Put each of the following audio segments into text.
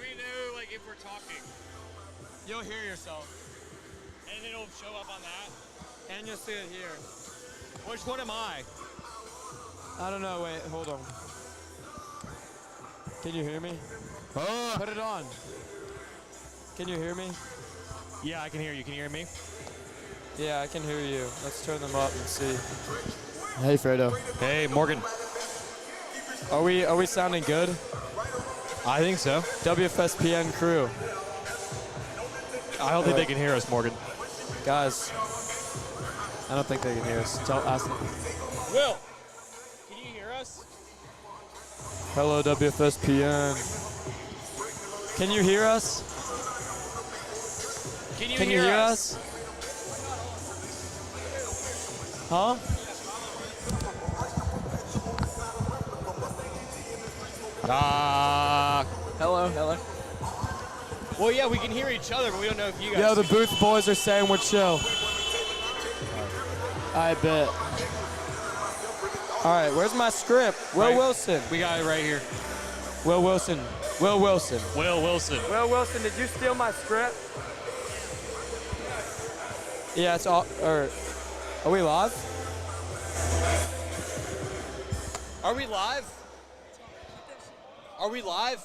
we know, like, if we're talking? You'll hear yourself. And it'll show up on that? And you'll see it here. Which one am I? I don't know, wait, hold on. Can you hear me? Put it on. Can you hear me? Yeah, I can hear you. Can you hear me? Yeah, I can hear you. Let's turn them up and see. Hey, Fredo. Hey, Morgan. Are we sounding good? I think so. WFSPN crew. I don't think they can hear us, Morgan. Guys, I don't think they can hear us. Ask them. Will, can you hear us? Hello, WFSPN. Can you hear us? Can you hear us? Huh? Hello. Well, yeah, we can hear each other, but we don't know if you guys. Yo, the booth boys are saying we're chill. I bet. All right, where's my script? Will Wilson. We got it right here. Will Wilson. Will Wilson. Will Wilson, did you steal my script? Yeah, it's all. Are we live? Are we live? Are we live?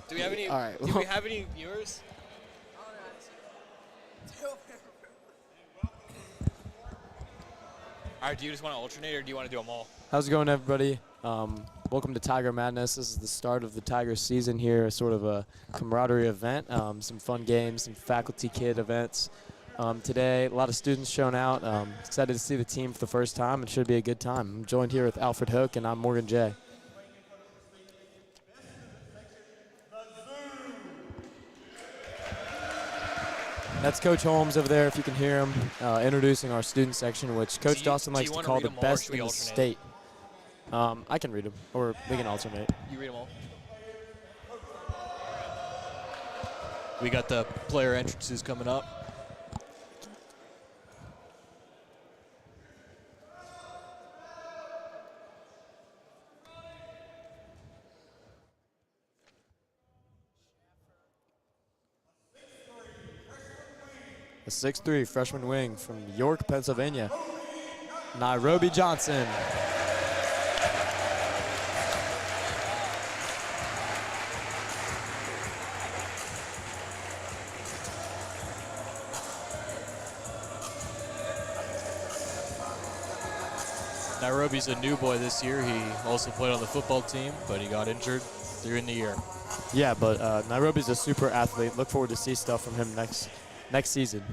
Do we have any? All right. Do we have any viewers? All right. Do you just want to alternate, or do you want to do them all? How's it going, everybody? Welcome to Tiger Madness. This is the start of the Tiger season here, sort of a camaraderie event, some fun games, some faculty kid events. Today, a lot of students shown out. Excited to see the team for the first time. It should be a good time. I'm joined here with Alfred Hook, and I'm Morgan J. That's Coach Holmes over there, if you can hear him, introducing our student section, which Coach Dawson likes to call the best in the state. I can read them, or we can alternate. You read them all. We got the player entrances coming up. A 6'3" freshman wing from York, Pennsylvania, Nairobi Johnson. Nairobi's a new boy this year. He also played on the football team, but he got injured during the year. Yeah, but Nairobi's a super athlete. Look forward to see stuff from him next season.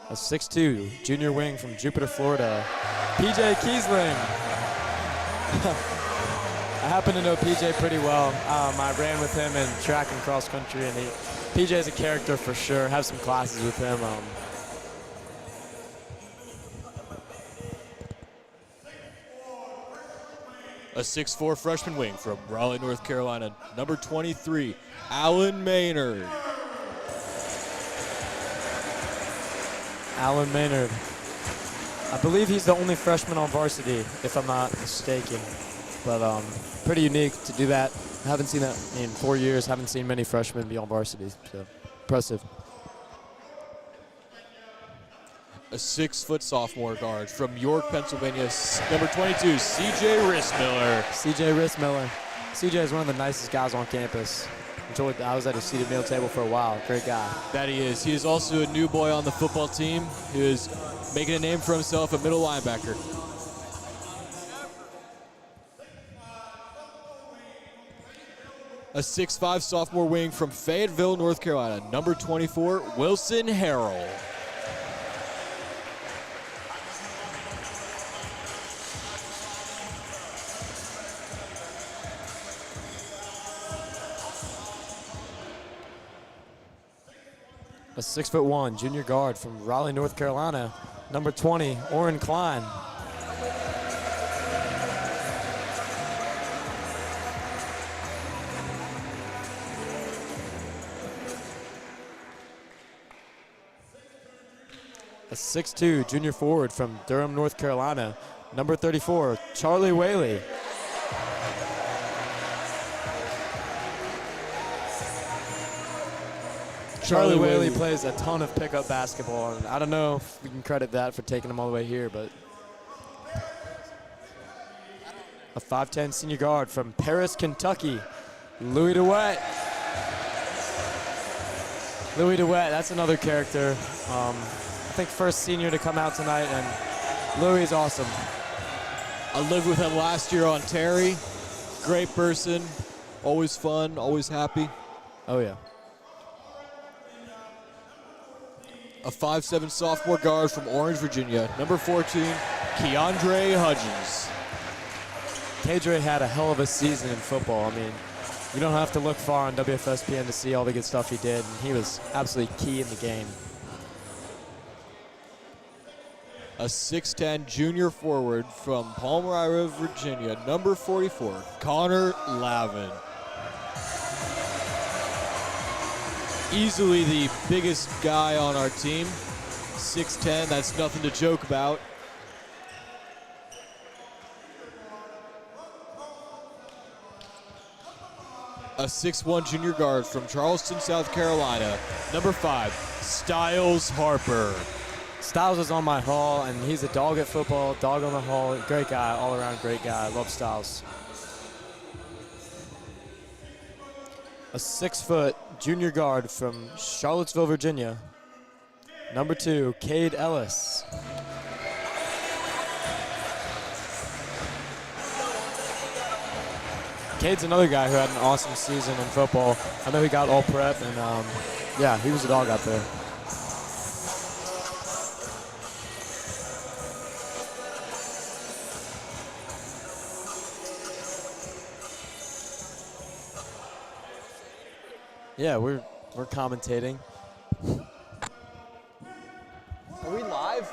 A 6'2", junior wing from Jupiter, Florida, PJ Kiesling. I happen to know PJ pretty well. I ran with him in track and cross country, and PJ is a character for sure. Have some classes with him. A 6'4" freshman wing from Raleigh, North Carolina, number 23, Alan Maynard. Alan Maynard. I believe he's the only freshman on varsity, if I'm not mistaken. But pretty unique to do that. I haven't seen that in 4 years. Haven't seen many freshmen be on varsity, so impressive. A 6-foot sophomore guard from York, Pennsylvania, number 22, C.J. Rissmiller. C.J. Rissmiller. C.J. is one of the nicest guys on campus. I was at his seated meal table for a while. Great guy. That he is. He is also a new boy on the football team who is making a name for himself, a middle linebacker. A 6'5" sophomore wing from Fayetteville, North Carolina, number 24, Wilson Harrell. A 6'1" junior guard from Raleigh, North Carolina, number 20, Oren Klein. A 6'2" junior forward from Durham, North Carolina, number 34, Charlie Whaley. Charlie Whaley plays a ton of pickup basketball, and I don't know if we can credit that for taking him all the way here, but a 5'10" senior guard from Paris, Kentucky, Louis DeWitt. Louis DeWitt, that's another character. I think first senior to come out tonight, and Louis is awesome. I lived with him last year on Terry. Great person, always fun, always happy. Oh yeah. A 5'7" sophomore guard from Orange, Virginia, number 14, Keandre Hudgens. KJ had a hell of a season in football. I mean, you don't have to look far on WFSPN to see all the good stuff he did, and he was absolutely key in the game. A 6'10" junior forward from Palmyra, Virginia, number 44, Connor Lavin. Easily the biggest guy on our team, 6'10", that's nothing to joke about. A 6'1" junior guard from Charleston, South Carolina, number 5, Styles Harper. Styles is on my hall, and he's a dog at football, dog on the hall, great guy, all around great guy. I love Styles. A 6-foot junior guard from Charlottesville, Virginia, number 2, Cade Ellis. Cade's another guy who had an awesome season in football. I know he got all prep, and yeah, he was a dog out there. Yeah, we're commentating. Are we live?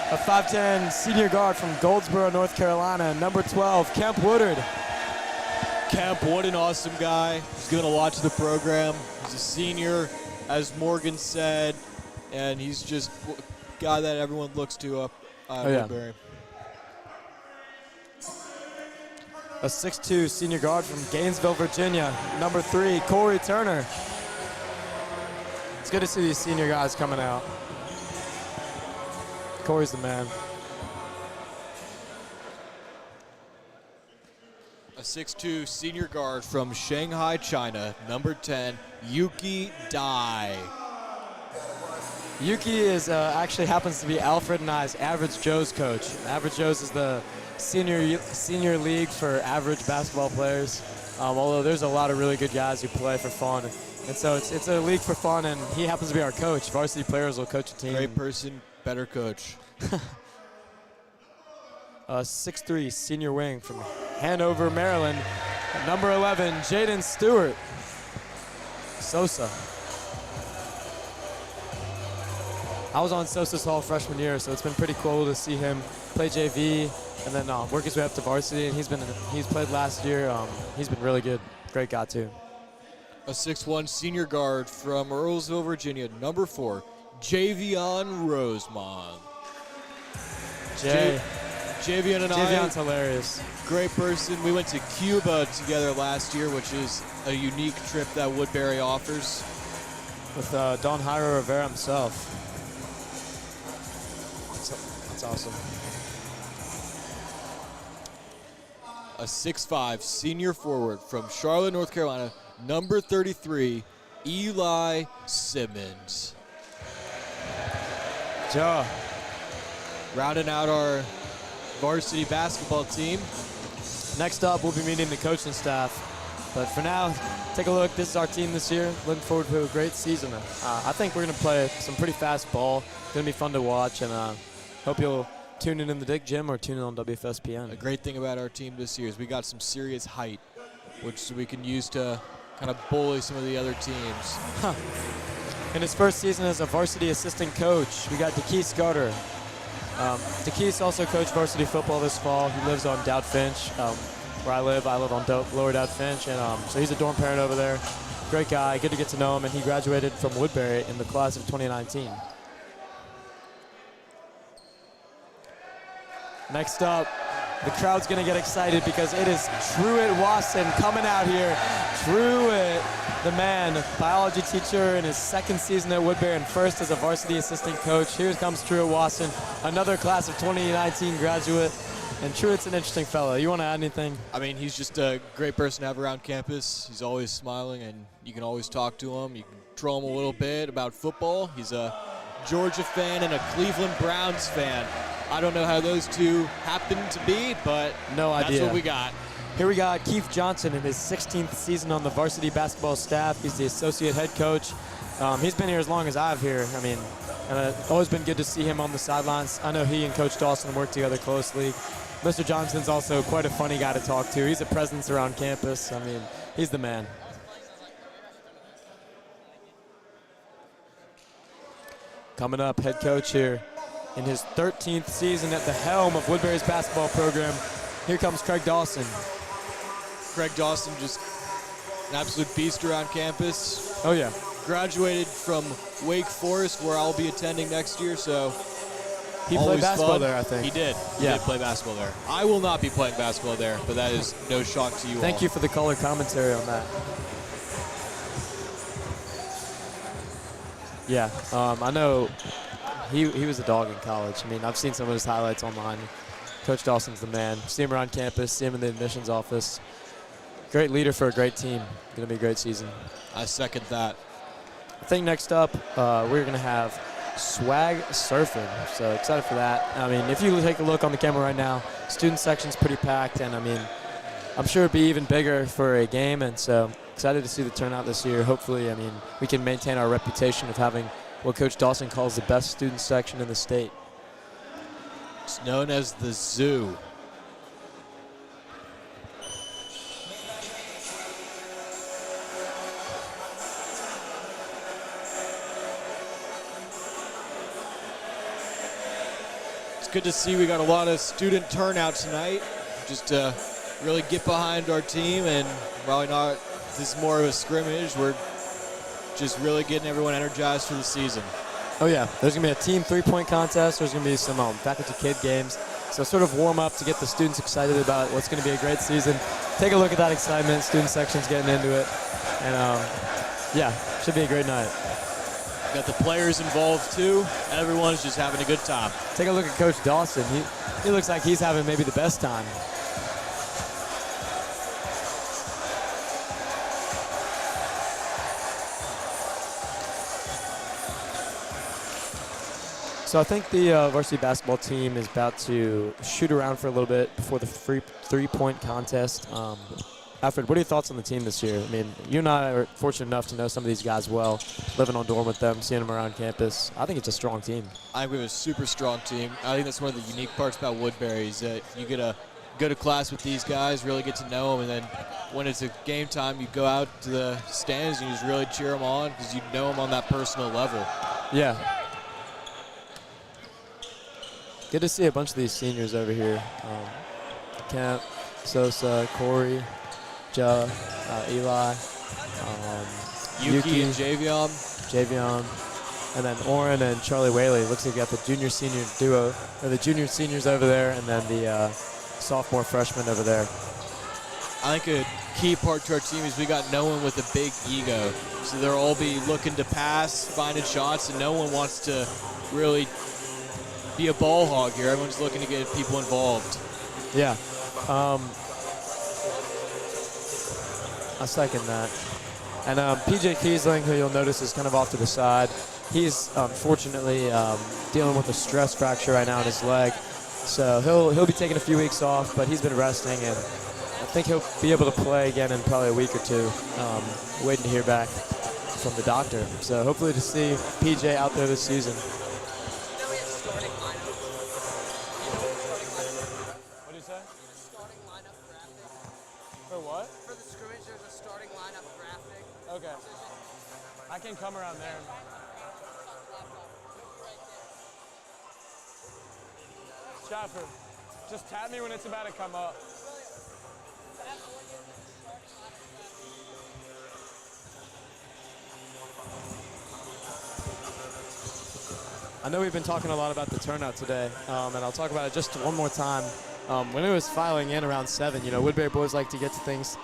A 5'10" senior guard from Goldsboro, North Carolina, number 12, Kemp Woodard. Kemp, what an awesome guy. He's given a lot to the program. He's a senior, as Morgan said, and he's just a guy that everyone looks to up at Woodbury. A 6'2" senior guard from Gainesville, Virginia, number 3, Corey Turner. It's good to see these senior guys coming out. Corey's the man. A 6'2" senior guard from Shanghai, China, number 10, Yuki Dai. Yuki is actually happens to be Alfred and I's Average Joe's coach. Average Joe's is the senior league for average basketball players. Although there's a lot of really good guys who play for fun, and so it's a league for fun. And he happens to be our coach. Varsity players will coach a team. Great person, better coach. A 6'3" senior wing from Hanover, Maryland, number 11, Jaden Stewart. Sosa. I was on Sosa's Hall freshman year, so it's been pretty cool to see him play JV and then work his way up to varsity. And he's played last year. He's been really good. Great guy too. A 6'1" senior guard from Earlsville, Virginia, number 4, Javion Rosemont. Javion and Javion's hilarious. Great person. We went to Cuba together last year, which is a unique trip that Woodbury offers. With Don Jairo Rivera himself. That's awesome. A 6'5" senior forward from Charlotte, North Carolina, number 33, Eli Simmons. Joe. Rounding out our varsity basketball team. Next up, we'll be meeting the coaching staff. But for now, take a look. This is our team this year. Looking forward to a great season. I think we're going to play some pretty fast ball. It's going to be fun to watch, and hope you'll tune in the Dick Gym or tune in on WFSPN. A great thing about our team this year is we got some serious height, which we can use to kind of bully some of the other teams. In his first season as a varsity assistant coach, we got DeKeith Scudder. DeKeith also coached varsity football this fall. He lives on Dowd Finch, where I live. I live on Lower Dowd Finch, and so he's a dorm parent over there. Great guy, good to get to know him, and he graduated from Woodbury in the class of 2019. Next up, the crowd's going to get excited because it is Truett Wasson coming out here. Truett, the man, biology teacher in his second season at Woodbury and first as a varsity assistant coach. Here comes Truett Wasson, another class of 2019 graduate. And Truett's an interesting fellow. You want to add anything? I mean, he's just a great person to have around campus. He's always smiling, and you can always talk to him. You can troll him a little bit about football. He's a Georgia fan and a Cleveland Browns fan. I don't know how those two happen to be, but no idea. That's what we got. Here we got Keith Johnson in his 16th season on the varsity basketball staff. He's the associate head coach. He's been here as long as I've here. I mean, and it's always been good to see him on the sidelines. I know he and Coach Dawson work together closely. Mr. Johnson's also quite a funny guy to talk to. He's a presence around campus. I mean, he's the man. Coming up, head coach here in his 13th season at the helm of Woodbury's basketball program. Here comes Craig Dawson. Craig Dawson, just an absolute beast around campus. Oh, yeah. Graduated from Wake Forest, where I'll be attending next year, so he played basketball there, I think. He did. He did play basketball there. I will not be playing basketball there, but that is no shock to you all. Thank you for the color commentary on that. Yeah, I know he was a dog in college. I mean, I've seen some of his highlights online. Coach Dawson's the man. See him around campus, see him in the admissions office. Great leader for a great team. Going to be a great season. I second that. I think next up, we're going to have swag surfing. So excited for that. I mean, if you take a look on the camera right now, student section's pretty packed, and I mean, I'm sure it'd be even bigger for a game, and so excited to see the turnout this year. Hopefully, I mean, we can maintain our reputation of having what Coach Dawson calls the best student section in the state. It's known as the Zoo. It's good to see we got a lot of student turnout tonight, just to really get behind our team, and probably not, this is more of a scrimmage. We're just really getting everyone energized for the season. Oh yeah, there's gonna be a team 3-point contest. There's gonna be some faculty kid games. So sort of warm up to get the students excited about what's gonna be a great season. Take a look at that excitement. Student section's getting into it. And yeah, should be a great night. Got the players involved too. Everyone's just having a good time. Take a look at Coach Dawson. He looks like he's having maybe the best time. So I think the varsity basketball team is about to shoot around for a little bit before the free 3-point contest. Alfred, what are your thoughts on the team this year? I mean, you and I are fortunate enough to know some of these guys well, living on dorm with them, seeing them around campus. I think it's a strong team. I think we have a super strong team. I think that's one of the unique parts about Woodbury is that you get to go to class with these guys, really get to know them, and then when it's a game time, you go out to the stands and you just really cheer them on because you know them on that personal level. Yeah. Good to see a bunch of these seniors over here. Kemp, Sosa, Corey, Joe, Eli, Yuki and Javion, and then Oren and Charlie Whaley. Looks like you got the junior-senior duo, or the junior-seniors over there, and then the sophomore-freshman over there. I think a key part to our team is we got no one with a big ego. So they'll all be looking to pass, finding shots, and no one wants to really be a ball hog here. Everyone's looking to get people involved. Yeah. I second that. And PJ Kiesling, who you'll notice is kind of off to the side, he's unfortunately dealing with a stress fracture right now in his leg. So he'll be taking a few weeks off, but he's been resting, and I think he'll be able to play again in probably a week or two. Waiting to hear back from the doctor. So hopefully to see PJ out there this season. What did you say? Starting lineup graphic. For what? For the scrimmage, there's a starting lineup graphic. Okay. I can come around there. Chopper, just tap me when it's about to come up. I know we've been talking a lot about the turnout today, and I'll talk about it just one more time. When it was filing in around 7, you know, Woodbury boys like to get to things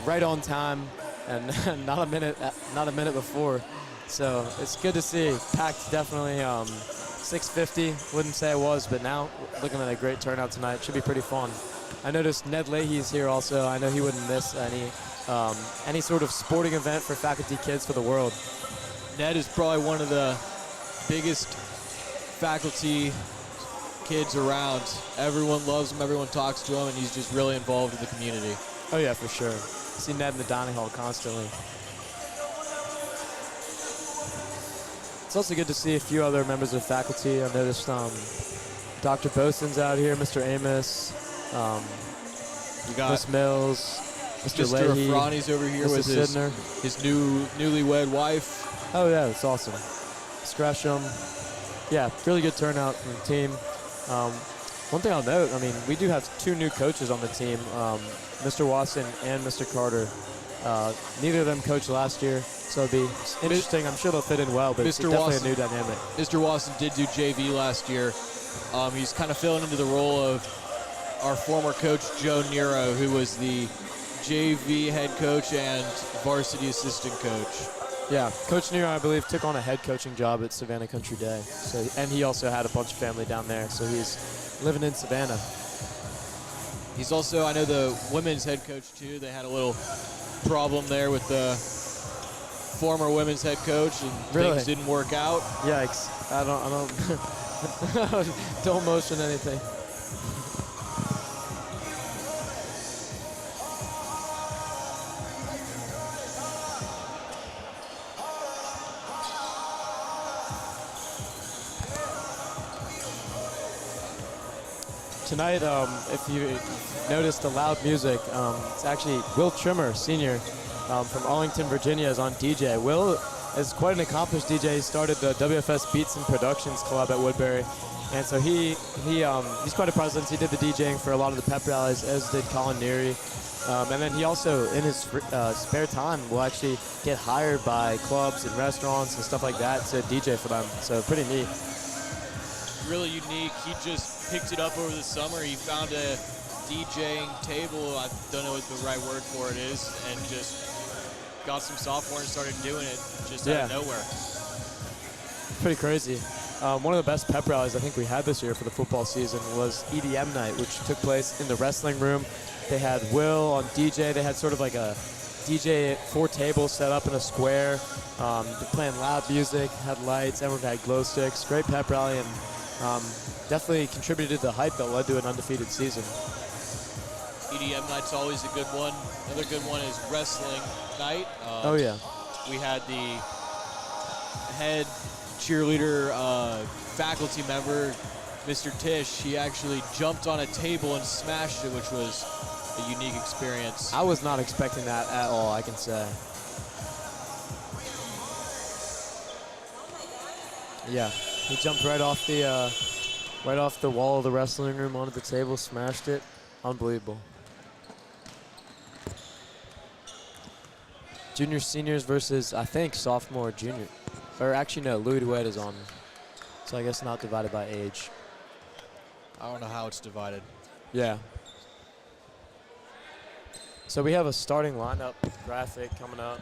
right on time. and not a minute before. So it's good to see. Packed, definitely. 650, wouldn't say it was, but now looking at a great turnout tonight. Should be pretty fun. I noticed Ned Leahy's here also. I know he wouldn't miss any sort of sporting event for faculty kids for the world. Ned is probably one of the biggest faculty kids around. Everyone loves him, everyone talks to him, and he's just really involved in the community. Oh yeah, for sure. See Ned in the dining hall constantly. It's also good to see a few other members of faculty. I noticed Dr. Bosun's out here, Mr. Amos, You got Miss Mills, Mr. Mr. Leahy, Afrani's over here Mr. with Sidner. his newlywed wife. Oh yeah, that's awesome. Scresham. Yeah, really good turnout from the team. One thing I'll note, I mean, we do have 2 new coaches on the team, Mr. Watson and Mr. Carter. Neither of them coached last year, so it'll be interesting. I'm sure they'll fit in well, but it's definitely a new dynamic. Mr. Watson did do JV last year. He's kind of filling into the role of our former coach, Joe Nero, who was the JV head coach and varsity assistant coach. Yeah, Coach Nero, I believe, took on a head coaching job at Savannah Country Day. So, and he also had a bunch of family down there, so he's living in Savannah. He's also, I know, the women's head coach, too. They had a little problem there with the former women's head coach, and things didn't work out. Yikes. I don't don't motion anything. Tonight, if you noticed the loud music, it's actually Will Trimmer, senior, from Arlington, Virginia, is on DJ. Will is quite an accomplished DJ. He started the WFS Beats and Productions Club at Woodbury, and so he's quite a presence. He did the DJing for a lot of the pep rallies, as did Colin Neary. And then he also, in his spare time, will actually get hired by clubs and restaurants and stuff like that to DJ for them. So pretty neat. Really unique. He just picked it up over the summer. He found a DJing table, I don't know what the right word for it is, and just got some software and started doing it just out of nowhere. Pretty crazy. One of the best pep rallies I think we had this year for the football season was EDM night, which took place in the wrestling room. They had Will on DJ. They had sort of like a DJ 4 tables set up in a square. They're playing loud music, had lights, everyone had glow sticks. Great pep rally, and definitely contributed to the hype that led to an undefeated season. EDM night's always a good one. Another good one is wrestling night. Oh yeah. We had the head cheerleader faculty member, Mr. Tish. He actually jumped on a table and smashed it, which was a unique experience. I was not expecting that at all, I can say. Yeah, he jumped right off the wall of the wrestling room onto the table, smashed it. Unbelievable. Junior seniors versus, I think, sophomore junior. Or actually, no, Louis DeWitt is on. So I guess not divided by age. I don't know how it's divided. Yeah. So we have a starting lineup graphic coming up.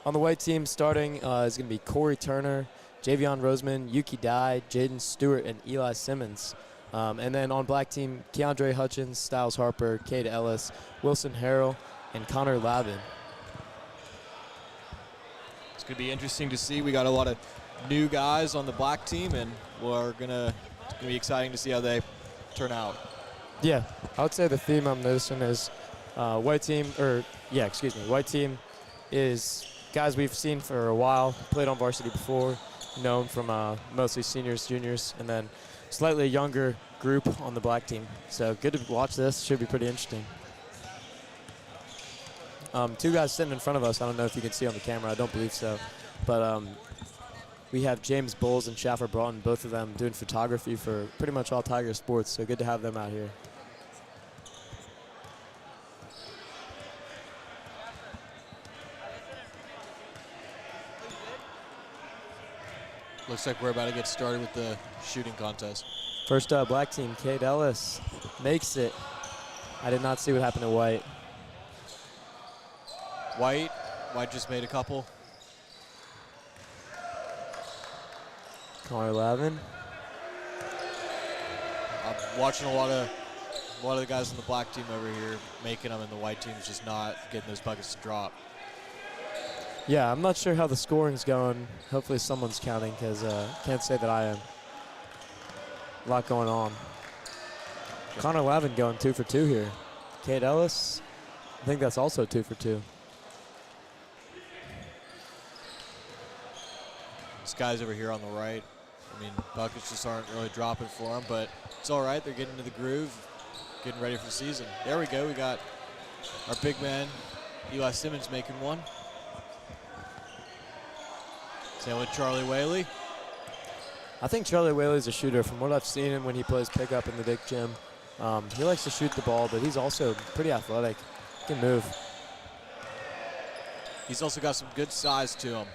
On the white team, starting is going to be Corey Turner, Javion Roseman, Yuki Dye, Jaden Stewart, and Eli Simmons. And then on black team, Keandre Hutchins, Styles Harper, Cade Ellis, Wilson Harrell, and Connor Lavin. It's going to be interesting to see. We got a lot of new guys on the black team, and it's going to be exciting to see how they turn out. Yeah, I would say the theme I'm noticing is white team is guys we've seen for a while, played on varsity before, known from mostly seniors, juniors, and then slightly younger group on the black team. So good to watch this. Should be pretty interesting. 2 guys sitting in front of us. I don't know if you can see on the camera. I don't believe so. But we have James Bowles and Schaffer Broughton, both of them doing photography for pretty much all Tiger sports. So good to have them out here. Looks like we're about to get started with the shooting contest. First black team, Cade Ellis makes it. I did not see what happened to White. White just made a couple. Corner 11. I'm watching a lot of the guys on the black team over here making them, and the white team's just not getting those buckets to drop. Yeah, I'm not sure how the scoring's going. Hopefully someone's counting, because can't say that I am. A lot going on. Connor Lavin going 2 for 2 here. Kate Ellis, I think that's also 2 for 2. These guys over here on the right, I mean, buckets just aren't really dropping for them, but it's all right. They're getting into the groove, getting ready for the season. There we go. We got our big man, Eli Simmons, making one. Same with Charlie Whaley. I think Charlie Whaley's a shooter. From what I've seen him when he plays pickup in the Dick Gym, he likes to shoot the ball, but he's also pretty athletic. He can move. He's also got some good size to him.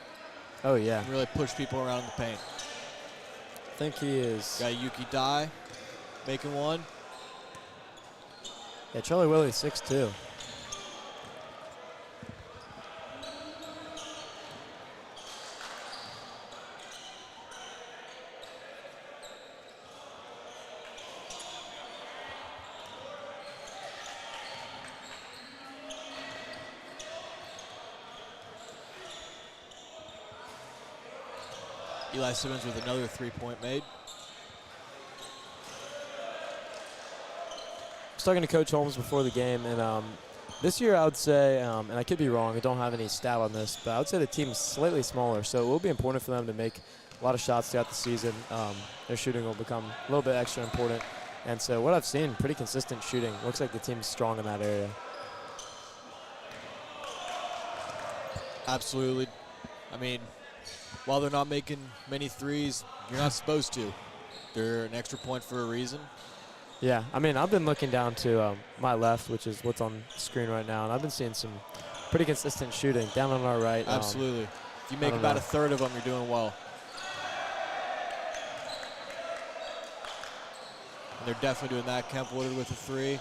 Oh, yeah. Can really push people around in the paint. I think he is. Got Yuki Dai making one. Yeah, Charlie Whaley's 6'2". Eli Simmons with another three-point made. I was talking to Coach Holmes before the game, and this year I would say, and I could be wrong, I don't have any stat on this, but I would say the team is slightly smaller, so it will be important for them to make a lot of shots throughout the season. Their shooting will become a little bit extra important, and so what I've seen, pretty consistent shooting. Looks like the team's strong in that area. Absolutely. I mean, while they're not making many threes, you're not supposed to. They're an extra point for a reason. Yeah, I mean, I've been looking down to my left, which is what's on the screen right now, and I've been seeing some pretty consistent shooting down on our right. Absolutely. If you make about a third of them, you're doing well. And they're definitely doing that. Kemp Woodard with a three.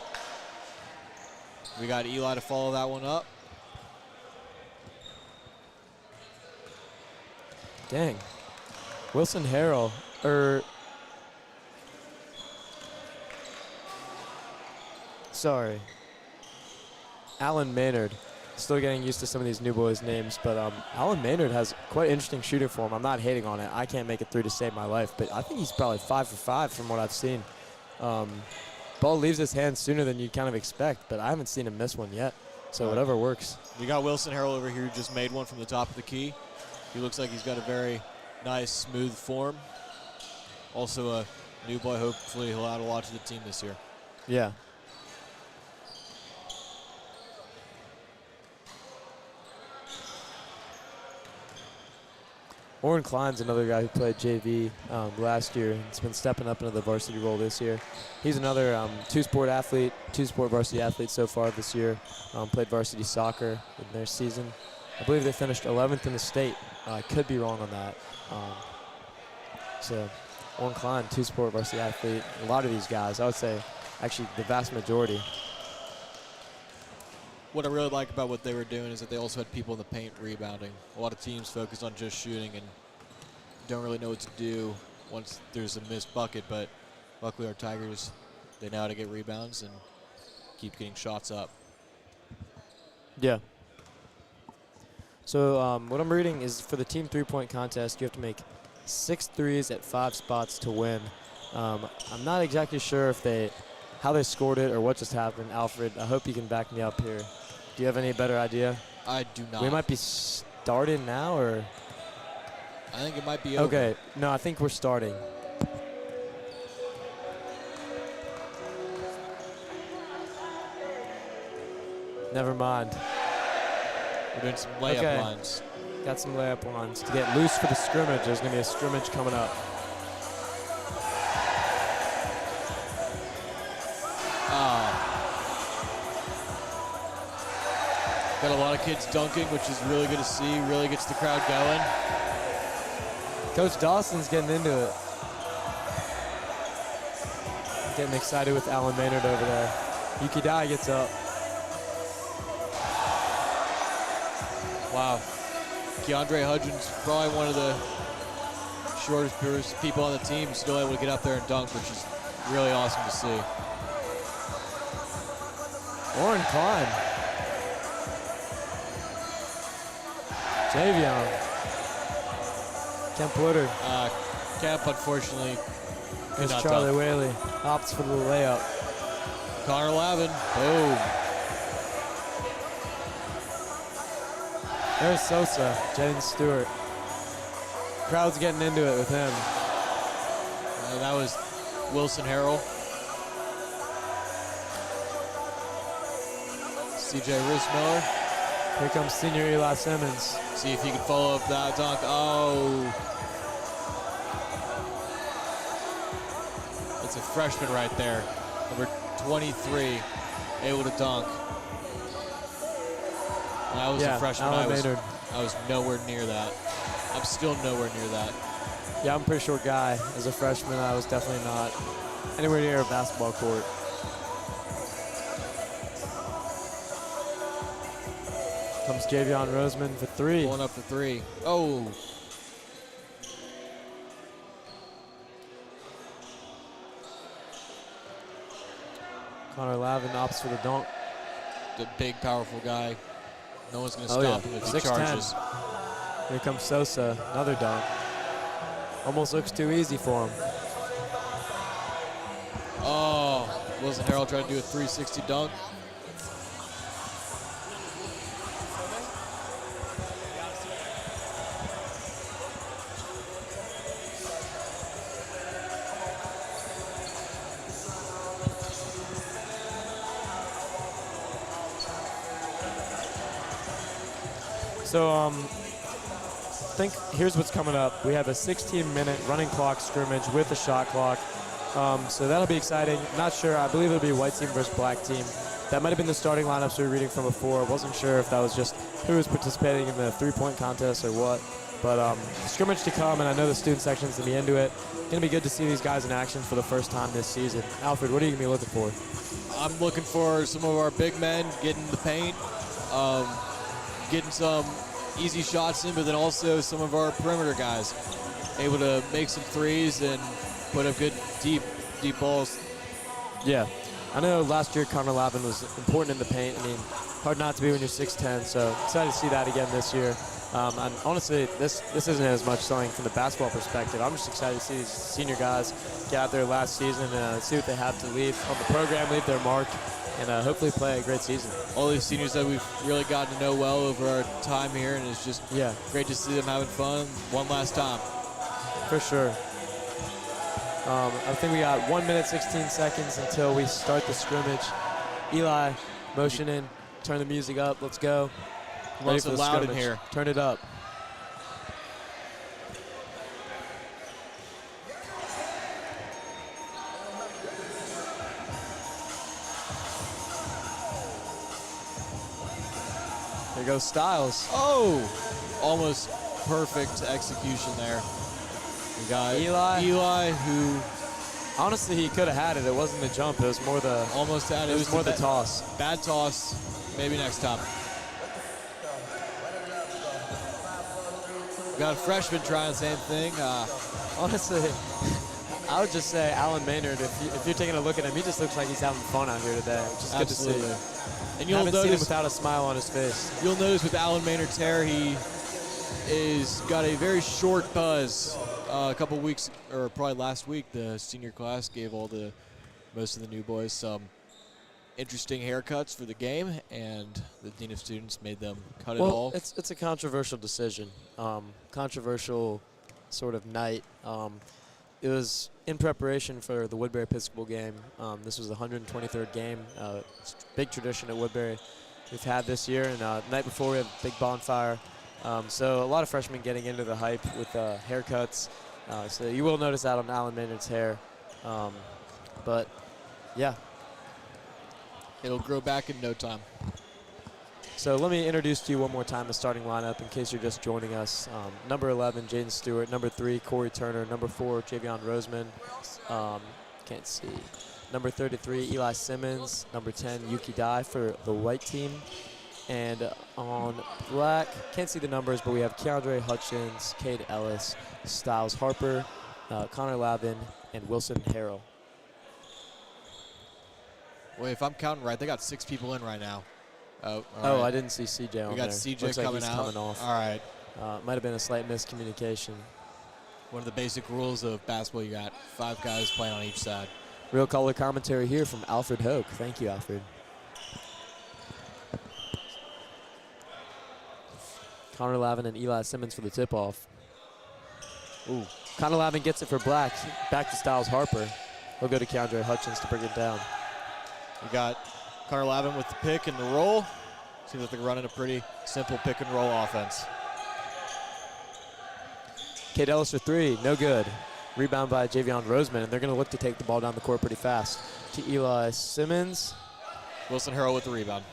We got Eli to follow that one up. Dang. Wilson Harrell, sorry. Alan Maynard. Still getting used to some of these new boys' names, but Alan Maynard has quite interesting shooting for him. I'm not hating on it. I can't make a three to save my life, but I think he's probably 5 for 5 from what I've seen. Ball leaves his hands sooner than you kind of expect, but I haven't seen him miss one yet, so whatever works. We got Wilson Harrell over here who just made one from the top of the key. He looks like he's got a very nice, smooth form. Also a new boy. Hopefully he'll add a lot to the team this year. Yeah. Oren Klein's another guy who played JV last year. He's been stepping up into the varsity role this year. He's another two-sport varsity athlete so far this year. Played varsity soccer in their season. I believe they finished 11th in the state. I could be wrong on that. So Oren Klein, two-sport varsity athlete. A lot of these guys, I would say, actually the vast majority. What I really like about what they were doing is that they also had people in the paint rebounding. A lot of teams focus on just shooting and don't really know what to do once there's a missed bucket, but luckily our Tigers, they know how to get rebounds and keep getting shots up. Yeah. So what I'm reading is for the team three-point contest, you have to make 6 threes at 5 spots to win. I'm not exactly sure if how they scored it or what just happened. Alfred, I hope you can back me up here. Do you have any better idea? I do not. We might be starting now, or? I think it might be over. Okay, no, I think we're starting. Never mind. We're doing some layup lines. Got some layup lines. To get loose for the scrimmage, there's going to be a scrimmage coming up. Got a lot of kids dunking, which is really good to see. Really gets the crowd going. Coach Dawson's getting into it. Getting excited with Alan Maynard over there. Yuki Dai gets up. Wow. Keandre Hudgens, probably one of the shortest people on the team, still able to get up there and dunk, which is really awesome to see. Oren Klein. Javion. Kemp Woodard. Kemp, unfortunately, could There's not Charlie dunk. Whaley. Opts for the layup. Connor Lavin, boom. There's Sosa. Jaden Stewart. Crowd's getting into it with him. That was Wilson Harrell. CJ Rismiller. Here comes senior Eli Simmons. See if he can follow up that dunk. Oh. It's a freshman right there. Number 23, able to dunk. When I was a freshman, Alan Maynard. I was nowhere near that. I'm still nowhere near that. Yeah, I'm a pretty short guy. As a freshman, I was definitely not anywhere near a basketball court. Comes Javion Roseman for three. Going up for three. Oh. Connor Lavin opts for the dunk. The big, powerful guy. No one's going to Oh, stop yeah. him if he 6'10". charges. Here comes Sosa, another dunk. Almost looks too easy for him. Oh, Wilson Harrell tried to do a 360 dunk. So, I think here's what's coming up. We have a 16-minute running clock scrimmage with a shot clock. So that'll be exciting. Not sure. I believe it'll be white team versus black team. That might have been the starting lineups we were reading from before. Wasn't sure if that was just who was participating in the three-point contest or what. But scrimmage to come, and I know the student section's going to be into it. Going to be good to see these guys in action for the first time this season. Alfred, what are you going to be looking for? I'm looking for some of our big men getting in the paint, getting some easy shots in, but then also some of our perimeter guys able to make some threes and put up good deep balls. Yeah. I know last year Connor Lavin was important in the paint. I mean, hard not to be when you're 6'10", so excited to see that again this year. And honestly, this isn't as much something from the basketball perspective. I'm just excited to see these senior guys get out there last season, see what they have to leave on the program, leave their mark, and hopefully play a great season. All these seniors that we've really gotten to know well over our time here, and it's just great to see them having fun one last time. For sure. I think we got 1 minute, 16 seconds until we start the scrimmage. Eli, motion in, turn the music up, let's go. Well, it's loud in here. Turn it up. There goes Styles. Oh, almost perfect execution there. We got Eli, who honestly, he could have had it. It wasn't the jump. It was more the almost had it. It was more the toss. Bad toss. Maybe next time. Got a freshman trying the same thing. Honestly, I would just say Alan Maynard. If you're taking a look at him, he just looks like he's having fun out here today, which is good to see. And you'll haven't seen him notice without a smile on his face. You'll notice with Alan Maynard's hair, he is got a very short buzz. A couple weeks, or probably last week, the senior class gave most of the new boys some interesting haircuts for the game, and the dean of students made them cut it all. It's a controversial decision, controversial sort of night. It was in preparation for the Woodbury Episcopal game. This was the 123rd game. It's a big tradition at Woodbury we've had this year, and the night before we had a big bonfire. So a lot of freshmen getting into the hype with haircuts. So you will notice that on Alan Maynard's hair. But yeah. It'll grow back in no time. So let me introduce to you one more time the starting lineup in case you're just joining us. Number 11, Jaden Stewart. Number 3, Corey Turner. Number 4, Javion Roseman. Can't see. number 33, Eli Simmons, number 10, Yuki Dai for the white team. And on black, can't see the numbers, but we have Keandre Hutchins, Cade Ellis, Styles Harper, Connor Lavin, and Wilson Harrell. Wait, if I'm counting right, they got 6 people in right now. Oh, Oh, I didn't see CJ on there. We got CJ Looks like coming he's out. coming off. All right. Might have been a slight miscommunication. One of the basic rules of basketball, you got 5 guys playing on each side. Real color commentary here from Alfred Hoke. Thank you, Alfred. Connor Lavin and Eli Simmons for the tip-off. Ooh. Connor Lavin gets it for black. Back to Styles Harper. He'll go to Keandre Hutchins to bring it down. We got Connor Lavin with the pick and the roll. Seems like they're running a pretty simple pick and roll offense. Cade Ellis for 3, no good. Rebound by Javion Roseman, and they're going to look to take the ball down the court pretty fast. To Eli Simmons. Wilson Harrell with the rebound.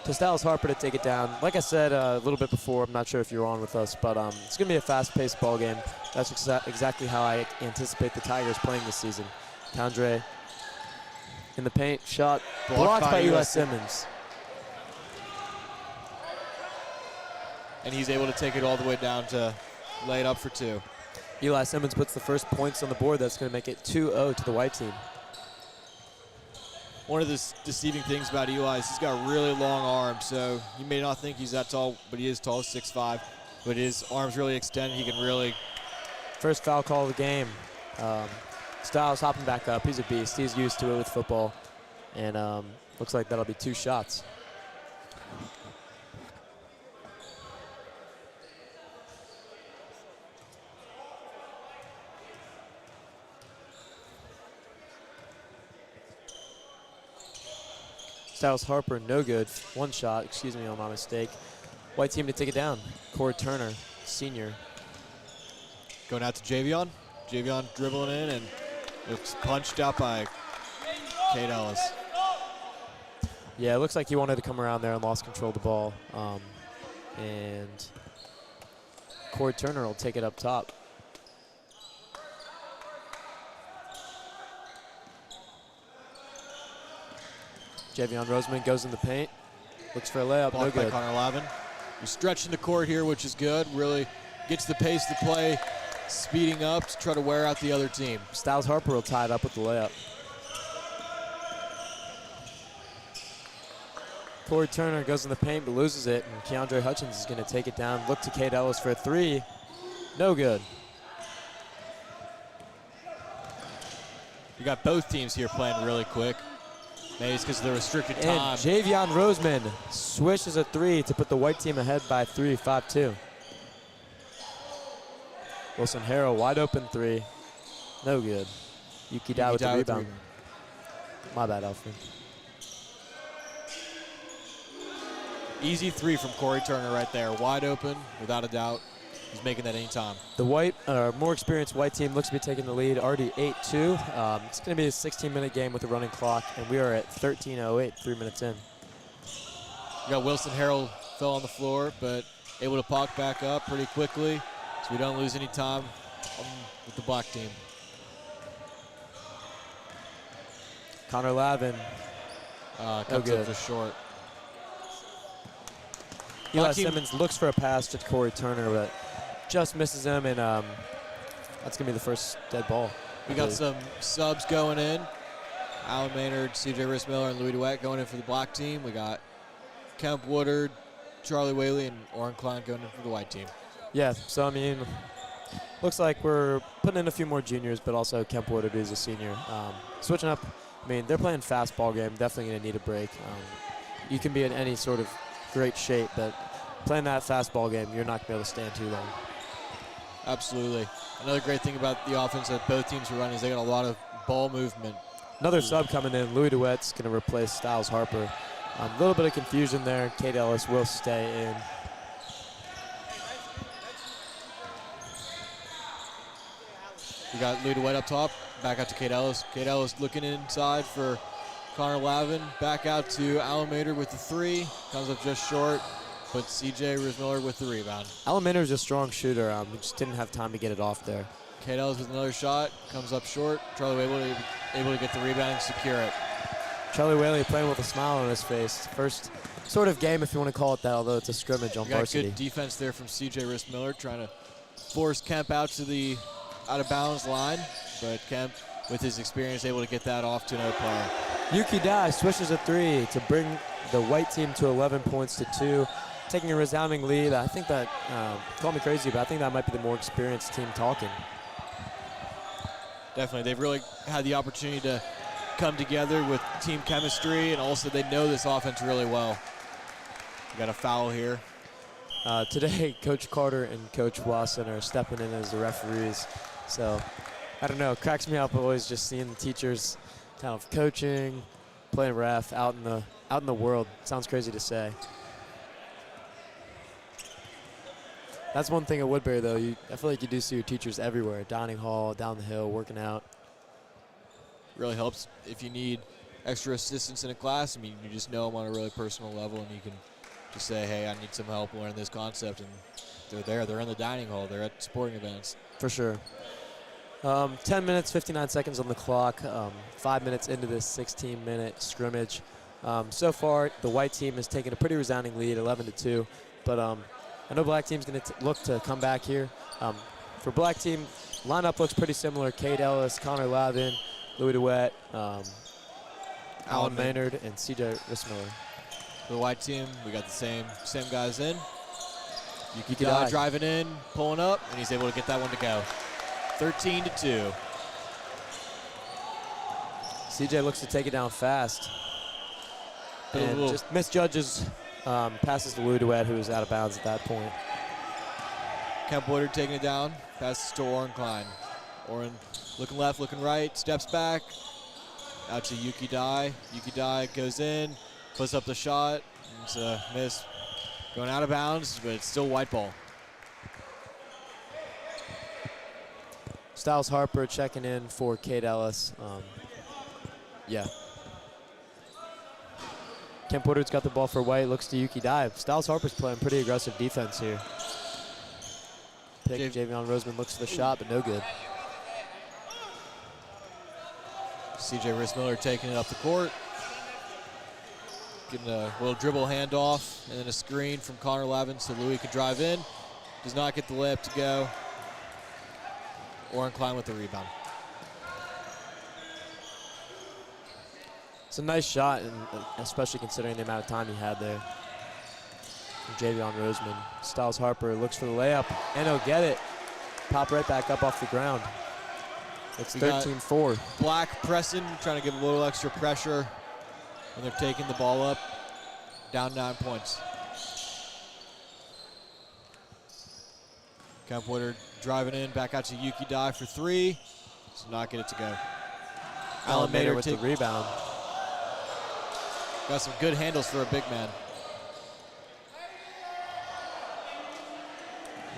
To Styles Harper to take it down. Like I said a little bit before, I'm not sure if you're on with us, but it's going to be a fast-paced ball game. That's exactly how I anticipate the Tigers playing this season. Keandre in the paint, shot blocked by Eli Simmons. And he's able to take it all the way down to lay it up for 2. Eli Simmons puts the first points on the board. That's going to make it 2-0 to the white team. One of the deceiving things about Eli is he's got really long arms, so you may not think he's that tall, but he is tall, 6'5". But his arms really extend. He can really... First foul call of the game. Styles hopping back up. He's a beast. He's used to it with football. And looks like that'll be 2 shots. Styles Harper, no good. 1 shot, excuse me on my mistake. White team to take it down. Corey Turner, senior. Going out to Javion. Javion dribbling in and it's punched out by Cade Ellis. Yeah, it looks like he wanted to come around there and lost control of the ball. And Corey Turner will take it up top. Javion Roseman goes in the paint. Looks for a layup, no Blocked by good. Connor Lavin. He's stretching the court here, which is good. Really gets the pace to play, speeding up to try to wear out the other team. Styles Harper will tie it up with the layup. Corey Turner goes in the paint but loses it, and Keandre Hutchins is going to take it down. Look to Cade Ellis for a 3. No good. You got both teams here playing really quick. Maybe it's because of the restricted time. And Javion Roseman swishes a 3 to put the white team ahead by 3, 5-2. Wilson Harrell, wide open 3. No good. Yuki Dai with the rebound. My bad, Alfred. Easy 3 from Corey Turner right there. Wide open, without a doubt. He's making that anytime. The more experienced white team looks to be taking the lead, already 8-2. It's going to be a 16-minute game with a running clock, and we are at 13:08, 3 minutes in. You got Wilson Harrell fell on the floor, but able to pop back up pretty quickly, so we don't lose any time with the black team. Connor Lavin. Comes good. up just short. Eli Simmons looks for a pass to Corey Turner, but just misses him, and that's going to be the first dead ball. We got some subs going in. Alan Maynard, CJ Rissmiller, and Louis DeWitt going in for the black team. We got Kemp Woodard, Charlie Whaley, and Oren Klein going in for the white team. Yeah, so I mean, looks like we're putting in a few more juniors, but also Kemp Woodard is a senior. Switching up, I mean, they're playing fast ball game, definitely going to need a break. You can be in any sort of great shape, but playing that fast ball game, you're not going to be able to stand too long. Absolutely. Another great thing about the offense that both teams are running is they got a lot of ball movement. Another sub coming in. Louis DeWitt's going to replace Styles Harper. A little bit of confusion there. Cade Ellis will stay in. We got Louis DeWitt up top. Back out to Cade Ellis. Cade Ellis looking inside for Connor Lavin. Back out to Alan Maynard with the 3. Comes up just short. But CJ Rissmiller with the rebound. Alan Maynard is a strong shooter. He just didn't have time to get it off there. Kate Ellis with another shot, comes up short. Charlie able to get the rebound and secure it. Charlie Whaley playing with a smile on his face. First sort of game, if you want to call it that, although it's a scrimmage on We got varsity. good defense there from C.J. Rist-Miller, trying to force Kemp out to the out-of-bounds line, but Kemp, with his experience, able to get that off to another player. Yuki Dai swishes a three to bring the white team to 11 points to 2, taking a resounding lead. I think that, call me crazy, but I think that might be the more experienced team talking. Definitely, they've really had the opportunity to come together with team chemistry, and also they know this offense really well. We got a foul here. Today, Coach Carter and Coach Wasson are stepping in as the referees. So, I don't know, it cracks me up always just seeing the teachers kind of coaching, playing ref out in the world. Sounds crazy to say. That's one thing at Woodbury, though. I feel like you do see your teachers everywhere, dining hall, down the hill, working out. Really helps if you need extra assistance in a class. I mean, you just know them on a really personal level, and you can just say, hey, I need some help learning this concept, and they're there. They're in the dining hall. They're at sporting events. For sure. 10 minutes, 59 seconds on the clock. 5 minutes into this 16-minute scrimmage. So far, the white team has taken a pretty resounding lead, 11-2. But I know black team's going to look to come back here. For black team, lineup looks pretty similar. Cade Ellis, Connor Lavin, Louis DeWitt, Alan Maynard, and C.J. Rist-Miller. For the white team, we got the same guys in. Yuki Dai Dai driving in, pulling up, and he's able to get that one to go. 13-2. C.J. looks to take it down fast. And Ooh. just misjudges, passes to Louis DeWitt, who was out of bounds at that point. Kemp Woodard taking it down, passes to Oren Klein. Oren looking left, looking right, steps back, out to Yuki Dai. Yuki Dai goes in, puts up the shot, it's a miss. Going out of bounds, but it's still white ball. Styles Harper checking in for Cade Ellis. Yeah. Kemp Woodard's got the ball for white, looks to Yuki Dai. Styles Harper's playing pretty aggressive defense here. Javion Roseman looks for the shot, but no good. C.J. Rist-Miller taking it up the court. Getting a little dribble handoff, and then a screen from Connor Lavin so Louis could drive in. Does not get the layup to go. Oren Klein with the rebound. It's a nice shot, and especially considering the amount of time he had there. From Javion Roseman. Styles Harper looks for the layup, and he'll get it. Pop right back up off the ground. It's 13-4. Black pressing, trying to give a little extra pressure, and they're taking the ball up. Down 9 points. Kemp Woodard driving in, back out to Yuki Dai for three. Does not get it to go. Alan Maynard with the rebound. Got some good handles for a big man.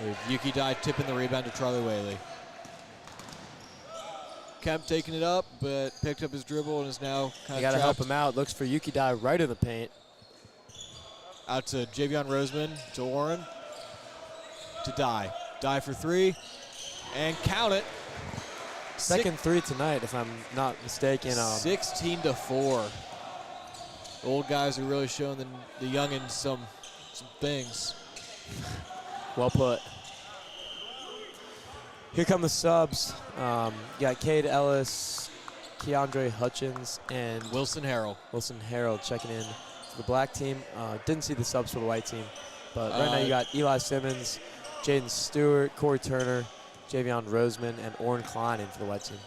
With Yuki Dai tipping the rebound to Charlie Whaley. Kemp taking it up, but picked up his dribble and is now kind You of got to help trapped. him out. Looks for Yuki Dai right in the paint. Out to Javion Roseman, to Warren, to Dai. Dai for three, and count it. Second three tonight, if I'm not mistaken. 16-4. The old guys are really showing the youngins some things. Well put. Here come the subs. You got Cade Ellis, Keandre Hutchins, and Wilson Harrell. Wilson Harold checking in for the black team. Didn't see the subs for the white team. But right now you got Eli Simmons, Jaden Stewart, Corey Turner, Javion Roseman, and Oren Klein in for the white team.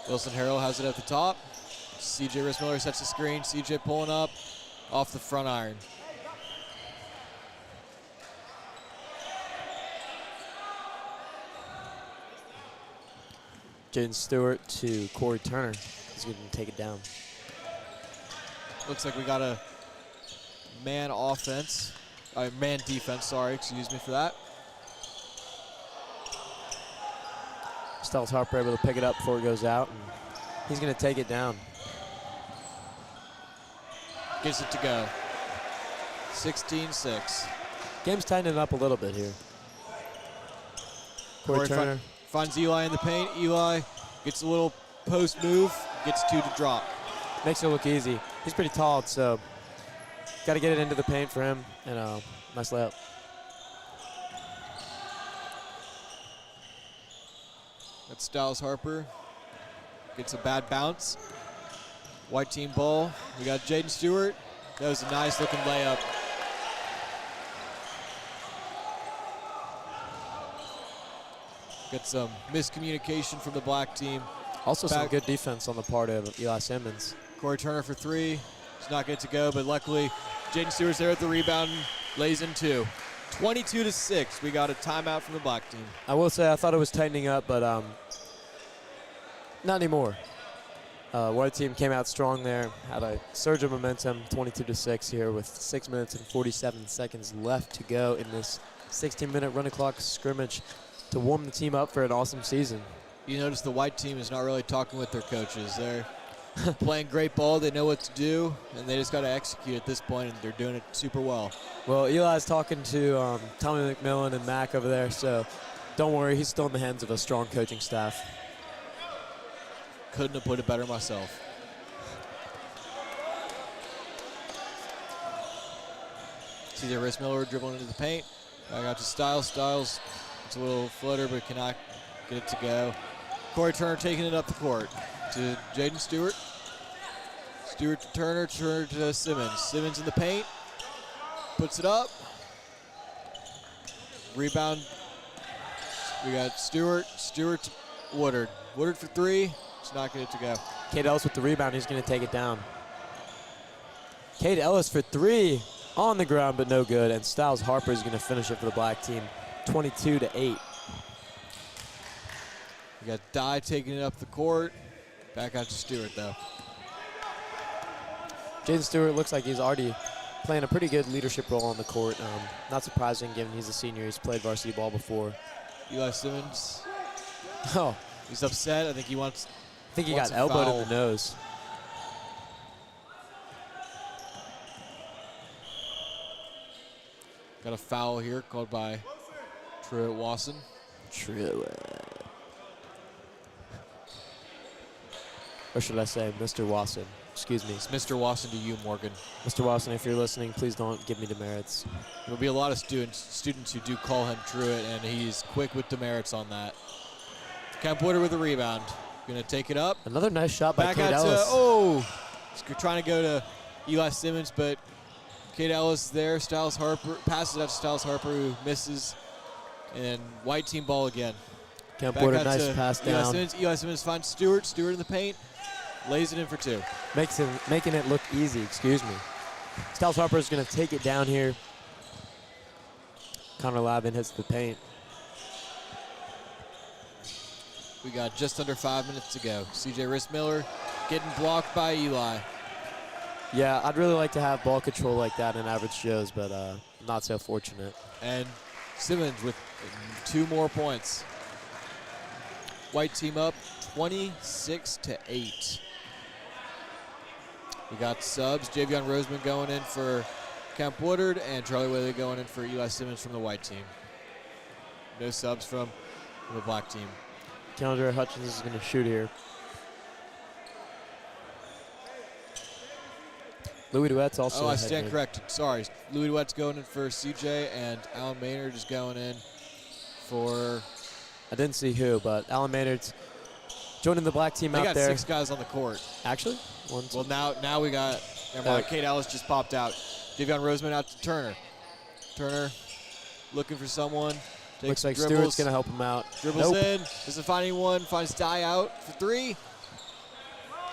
Wilson Harrell has it at the top. C.J. Rist-Miller sets the screen. C.J. pulling up off the front iron. Jaden Stewart to Corey Turner. He's going to take it down. Looks like we got a man defense, sorry, excuse me for that. Styles Harper able to pick it up before it goes out, and he's going to take it down. Gets it to go. 16-6. Game's tightening up a little bit here. Corey Turner. Finds Eli in the paint. Eli gets a little post move, gets 2 to drop. Makes it look easy. He's pretty tall, so got to get it into the paint for him. And nice layup. That's Styles Harper. Gets a bad bounce. White team ball. We got Jaden Stewart. That was a nice looking layup. Got some miscommunication from the black team. Also some good defense on the part of Eli Simmons. Corey Turner for 3. He's not get to go, but luckily Jaden Stewart's there at the rebound, lays in 2. 22-6. We got a timeout from the black team. I will say I thought it was tightening up, but not anymore. White team came out strong there, had a surge of momentum, 22-6 here with 6 minutes and 47 seconds left to go in this 16-minute run clock scrimmage to warm the team up for an awesome season. You notice the white team is not really talking with their coaches. They're playing great ball. They know what to do, and they just got to execute at this point, and they're doing it super well. Well, Eli's talking to Tommy McMillan and Mac over there, so don't worry, he's still in the hands of a strong coaching staff. Couldn't have put it better myself. CJ Rissmiller dribbling into the paint. Back out to Styles. Styles, it's a little flutter, but cannot get it to go. Corey Turner taking it up the court to Jaden Stewart. Stewart to Turner, Turner to Simmons. Simmons in the paint, puts it up. Rebound. We got Stewart. Stewart to Woodard. Woodard for 3. It's not going to go. Cade Ellis with the rebound. He's going to take it down. Cade Ellis for 3 on the ground, but no good. And Styles Harper is going to finish it for the black team, 22-8. We got Dye taking it up the court. Back out to Stewart, though. Jaden Stewart looks like he's already playing a pretty good leadership role on the court. Not surprising given he's a senior. He's played varsity ball before. Eli Simmons. Oh, He's upset. I think he wants. I think he Wants got a elbowed foul. in the nose. Got a foul here called by Truett Wasson. Or should I say Mr. Wasson? Excuse me. It's Mr. Wasson to you, Morgan. Mr. Wasson, if you're listening, please don't give me demerits. There'll be a lot of students who do call him Truett, and he's quick with demerits on that. Kemp Woodard with a rebound. Gonna take it up. Another nice shot by Back Cade out to, Ellis. he's trying to go to Eli Simmons, but Cade Ellis there. Styles Harper passes it out to Styles Harper, who misses. And white team ball again. Kemp Back Woodard, out nice to pass Eli down. Simmons. Eli Simmons finds Stewart. Stewart in the paint. Lays it in for 2. Making it look easy, excuse me. Styles Harper is going to take it down here. Connor Lavin hits the paint. We got just under 5 minutes to go. CJ Rissmiller getting blocked by Eli. Yeah, I'd really like to have ball control like that in average Joe's, but not so fortunate. And Simmons with 2 more points. White team up 26-8. We got subs. Javion Roseman going in for Kemp Woodard and Charlie Whaley going in for Eli Simmons from the white team. No subs from the black team. Keandre Hutchins is going to shoot here. Louis Duette's also I ahead stand here. corrected. Sorry. Louis Duette's going in for CJ, and Alan Maynard is going in for... I didn't see who, but Alan Maynard's joining the black team They out got there. 6 guys on the court. Actually? One, two. Well, now we got... Never mind. Cade Ellis just popped out. Javion Roseman out to Turner. Turner looking for someone. Looks like dribbles, Stewart's going to help him out. Dribbles Nope. in. Doesn't find anyone. Finds Dye out for 3.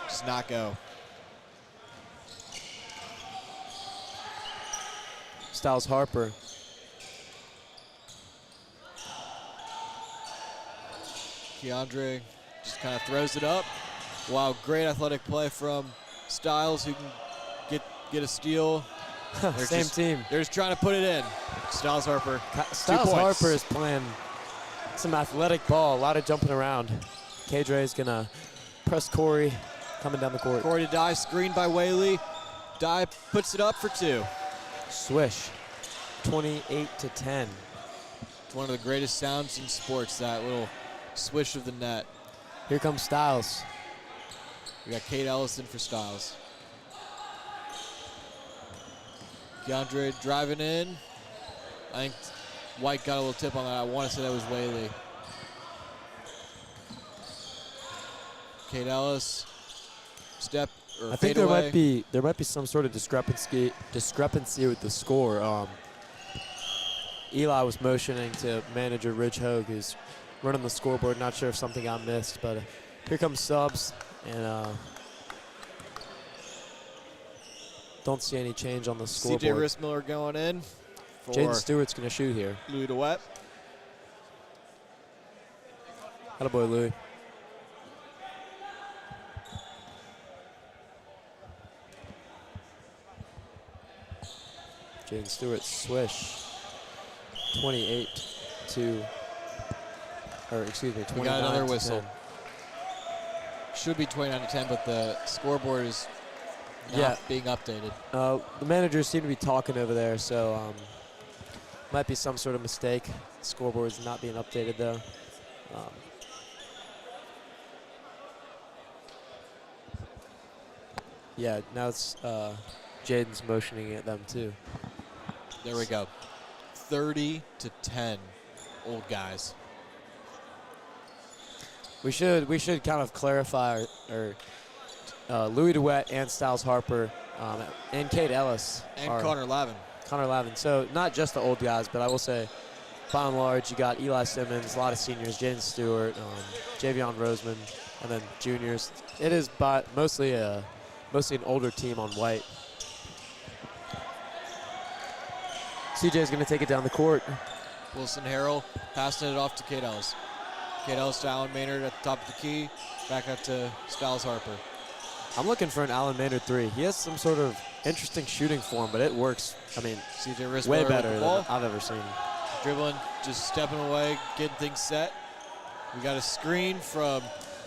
Does not go. Styles Harper. Keandre just kind of throws it up. Wow, great athletic play from Styles, who can get a steal. Same team. They're just trying to put it in. Styles Harper. Styles 2 points. Harper is playing some athletic ball, a lot of jumping around. Kadre is going to press Corey coming down the court. Corey to Dye, screened by Whaley. Dye puts it up for 2. Swish. 28-10. one of the greatest sounds in sports, that little swish of the net. Here comes Styles. We got Kate Ellison for Styles. DeAndre driving in. I think White got a little tip on that. I want to say that was Whaley. Kate Ellis, step or I think fade away. there might be some sort of discrepancy with the score. Eli was motioning to manager Ridge Hogue, who's running the scoreboard. Not sure if something got missed, but here comes subs, and don't see any change on the scoreboard. CJ Rissmiller going in for Jaden Stewart's going to shoot here. Louis DeWett. Attaboy, Louis. Jaden Stewart swish. 28 to, or excuse me, 29 We got another to whistle. 10. Should be 29 to 10, but the scoreboard is not being updated. The managers seem to be talking over there, so might be some sort of mistake. The scoreboard's not being updated though. Yeah, now it's Jaden's motioning at them too. There we go. 30 to 10, old guys. We should kind of clarify Louis DeWett and Styles Harper and Kate Ellis And are Connor Lavin. Connor Lavin. So not just the old guys, but I will say, by and large, you got Eli Simmons, a lot of seniors, Jaden Stewart, Javion Roseman, and then juniors. It is mostly an older team on white. CJ's going to take it down the court. Wilson Harrell passing it off to Kate Ellis. Kate Ellis to Alan Maynard at the top of the key. Back up to Styles Harper. I'm looking for an Alan Maynard 3. He has some sort of interesting shooting form, but it works, I mean, CJ Rissmiller way with better the than ball. I've ever seen. Dribbling, just stepping away, getting things set. We got a screen from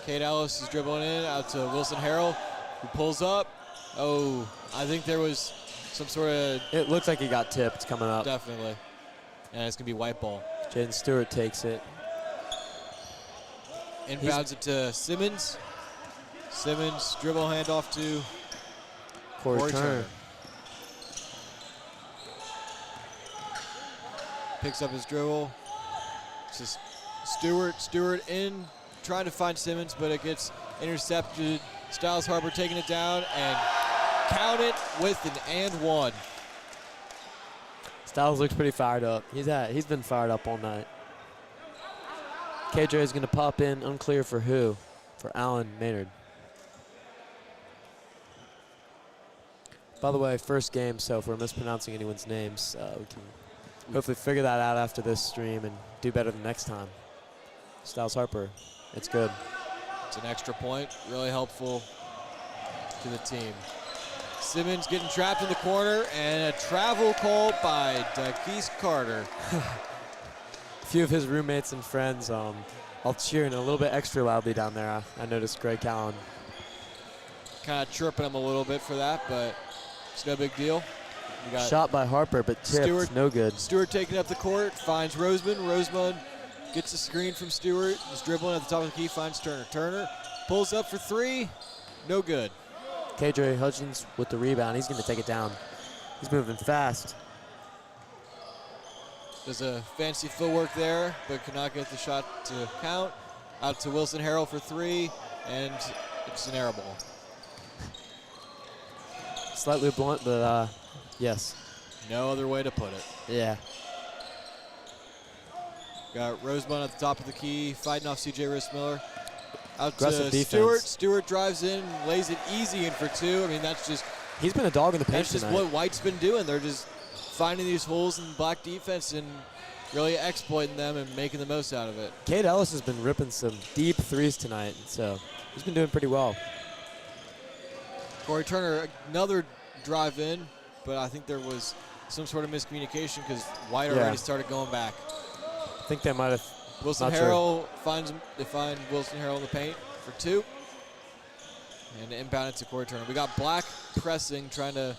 Kate Ellis, who's dribbling in, out to Wilson Harrell, who pulls up. Oh, I think there was some sort of... It looks like he got tipped coming up. Definitely. And it's going to be white ball. Jaden Stewart takes it. Inbounds it to Simmons. Simmons, dribble handoff to Corey Turner. Picks up his dribble. It's just Stewart in, trying to find Simmons, but it gets intercepted. Styles Harper taking it down and count it with an and one. Styles looks pretty fired up. He's been fired up all night. KJ is going to pop in, unclear for who? For Alan Maynard. By the way, first game, so if we're mispronouncing anyone's names, we can hopefully figure that out after this stream and do better the next time. Styles Harper, it's good. It's an extra point, really helpful to the team. Simmons getting trapped in the corner, and a travel call by Dykes Carter. A few of his roommates and friends all cheering a little bit extra loudly down there. I noticed Greg Callan. Kind of chirping him a little bit for that, but it's no big deal. We got Shot by Harper, but tipped, Stewart, no good. Stewart taking up the court, finds Roseman. Roseman gets a screen from Stewart. He's dribbling at the top of the key, finds Turner. Turner pulls up for three, no good. KJ Hutchins with the rebound. He's going to take it down. He's moving fast. There's a fancy footwork there, but could not get the shot to count. Out to Wilson Harrell for three, and it's an air ball. Slightly blunt, but yes. No other way to put it. Yeah. Got Rosebud at the top of the key, fighting off CJ Rissmiller. Out Aggressive to defense. Stewart. Stewart drives in, lays it easy in for two. I mean, that's just He's been a dog in the paint that's just tonight. what White's been doing. They're just finding these holes in black defense and really exploiting them and making the most out of it. Kate Ellis has been ripping some deep threes tonight, so he's been doing pretty well. Corey Turner, another drive in, but I think there was some sort of miscommunication because White already started going back. I think they might have. Wilson Not Harrell they find Wilson Harrell in the paint for two. And inbound it to Corey Turner. We got Black pressing, trying to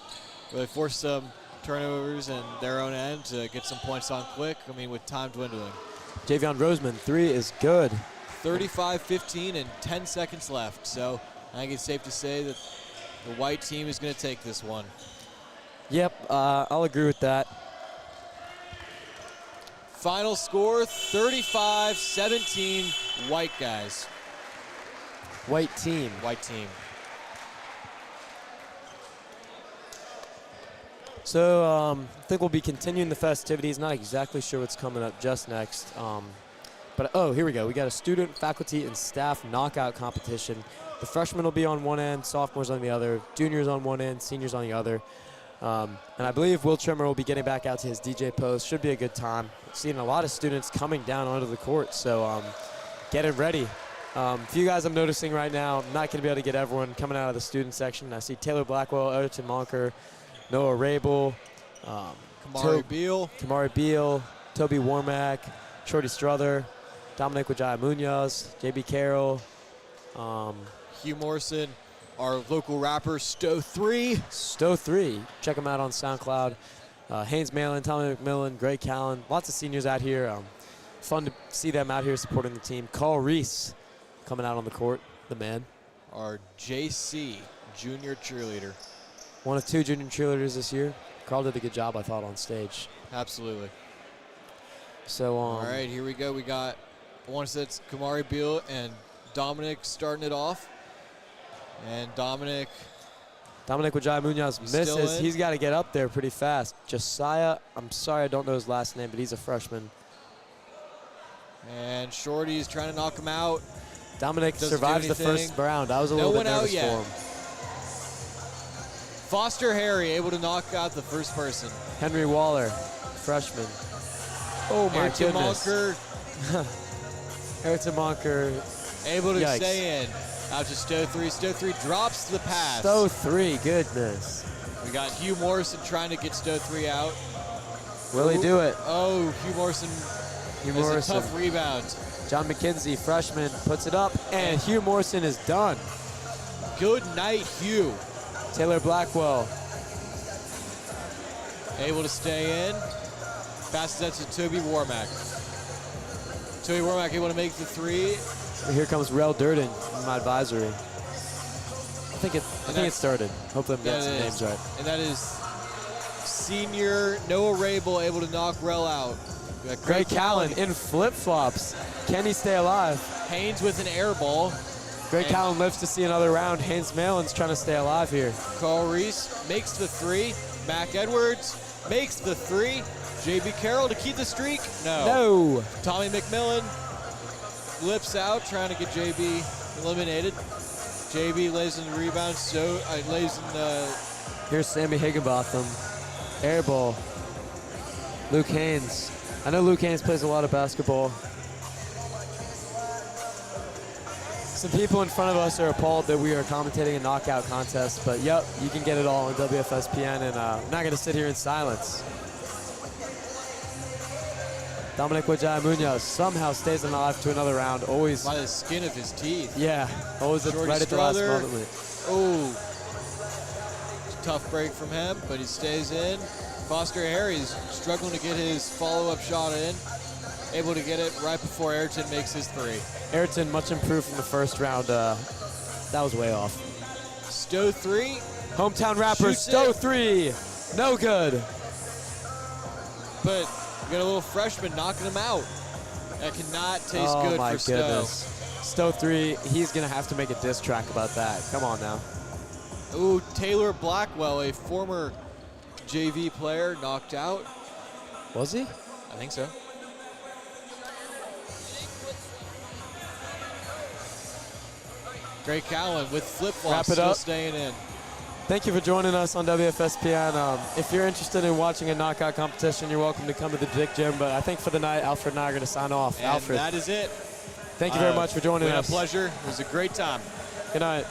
really force some turnovers in their own end to get some points on quick. I mean, with time dwindling. Javion Roseman, 3 is good. 35-15 and 10 seconds left. So I think it's safe to say that the white team is going to take this one. Yep, I'll agree with that. Final score, 35-17, white guys. White team. White team. So I think we'll be continuing the festivities. Not exactly sure what's coming up just next. But here we go. We got a student, faculty, and staff knockout competition. The freshmen will be on one end, sophomores on the other, juniors on one end, seniors on the other. And I believe Will Trimmer will be getting back out to his DJ post. Should be a good time. Seeing a lot of students coming down onto the court, so get it ready. A few guys I'm noticing right now, I'm not going to be able to get everyone coming out of the student section. I see Taylor Blackwell, Everton Monker, Noah Rabel, Kamari Beal, Toby Warmack, Shorty Struther, Dominic Wajaya Munoz, JB Carroll, Hugh Morrison, our local rapper, Stowe 3. Stowe 3. Check them out on SoundCloud. Haynes Malin, Tommy McMillan, Greg Callan. Lots of seniors out here. Fun to see them out here supporting the team. Carl Reese coming out on the court, the man. Our JC, junior cheerleader. One of 2 junior cheerleaders this year. Carl did a good job, I thought, on stage. Absolutely. So, all right, here we go. We got, I want to say it's Kamari Beal and Dominic starting it off. And Dominic Wajaya Munoz misses. He's got to get up there pretty fast. Josiah, I'm sorry I don't know his last name, but he's a freshman. And Shorty's trying to knock him out. Dominic survives the first round. I was a little bit nervous for him. Foster Harry able to knock out the first person. Henry Waller, freshman. Oh my goodness. Ayrton Monker. Able to stay in. Out to Stowe 3. Stowe 3 drops the pass. Stowe 3, goodness. We got Hugh Morrison trying to get Stowe 3 out. Will he do it? Oh, Hugh Morrison has a tough rebound. John McKenzie, freshman, puts it up, and Hugh Morrison is done. Good night, Hugh. Taylor Blackwell. Able to stay in. Passes that to Toby Warmack. Toby Warmack able to make the 3. Here comes Rel Durden in my advisory. I think it started. Hopefully I'm getting some names right. And that is senior Noah Rabel able to knock Rel out. Greg Callan in flip-flops. Can he stay alive? Haynes with an air ball. Greg Callan lives to see another round. Haynes Malin's trying to stay alive here. Carl Reese makes the 3. Mac Edwards makes the 3. JB Carroll to keep the streak. No. Tommy McMillan lips out, trying to get JB eliminated. JB lays in the rebound, lays in the... Here's Sammy Higginbotham. Air ball. Luke Haynes. I know Luke Haynes plays a lot of basketball. Some people in front of us are appalled that we are commentating a knockout contest, but yep, you can get it all on WFSPN, and I'm not going to sit here in silence. Dominic Wajaya Munoz somehow stays alive to another round, always by the skin of his teeth. Yeah, always right at the last moment. Oh, tough break from him, but he stays in. Foster Harry's struggling to get his follow-up shot in. Able to get it right before Ayrton makes his 3. Ayrton much improved from the first round. That was way off. Stowe 3. Hometown rapper Stowe 3. No good. But we got a little freshman knocking him out. That cannot taste good for Stowe. Oh my goodness. Stowe 3, he's going to have to make a diss track about that. Come on now. Ooh, Taylor Blackwell, a former JV player, knocked out. Was he? I think so. Greg Callan with flip-flops still staying in. Thank you for joining us on WFSPN. If you're interested in watching a knockout competition, you're welcome to come to the Dick Gym. But I think for the night, Alfred and I are going to sign off. And Alfred. That is it. Thank you very much for joining us. It was a pleasure. It was a great time. Good night.